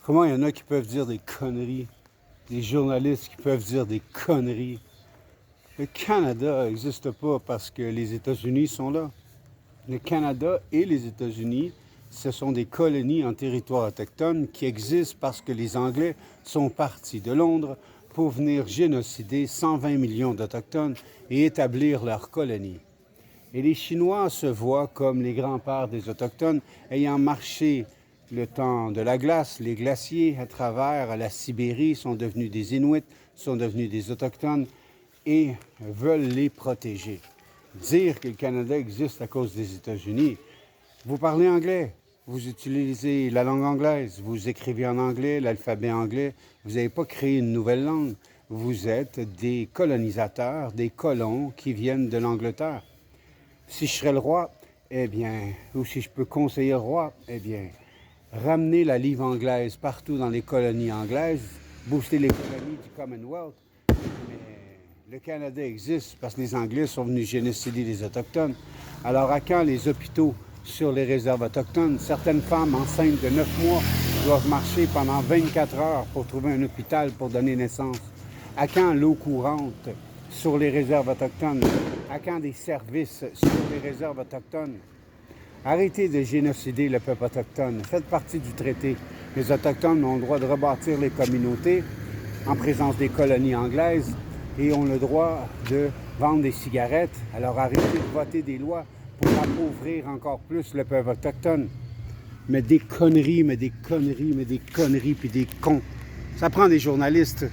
Comment il y en a qui peuvent dire des conneries, des journalistes qui peuvent dire des conneries. Le Canada n'existe pas parce que les États-Unis sont là. Le Canada et les États-Unis, ce sont des colonies en territoire autochtone qui existent parce que les Anglais sont partis de Londres pour venir génocider 120 millions d'Autochtones et établir leur colonie. Et les Chinois se voient comme les grands-pères des Autochtones ayant marché le temps de la glace, les glaciers à travers la Sibérie sont devenus des Inuits, sont devenus des Autochtones et veulent les protéger. Dire que le Canada existe à cause des États-Unis, vous parlez anglais, vous utilisez la langue anglaise, vous écrivez en anglais, l'alphabet anglais, vous n'avez pas créé une nouvelle langue, vous êtes des colonisateurs, des colons qui viennent de l'Angleterre. Si je serais le roi, eh bien, ou si je peux conseiller le roi, eh bien, ramener la livre anglaise partout dans les colonies anglaises, booster les colonies du Commonwealth. Mais le Canada existe parce que les Anglais sont venus génocider les Autochtones. Alors à quand les hôpitaux sur les réserves autochtones? Certaines femmes enceintes de 9 mois doivent marcher pendant 24 heures pour trouver un hôpital pour donner naissance. À quand l'eau courante sur les réserves autochtones? À quand des services sur les réserves autochtones? Arrêtez de génocider le peuple autochtone. Faites partie du traité. Les Autochtones ont le droit de rebâtir les communautés en présence des colonies anglaises et ont le droit de vendre des cigarettes. Alors arrêtez de voter des lois pour appauvrir encore plus le peuple autochtone. Mais des conneries, puis des cons. Ça prend des journalistes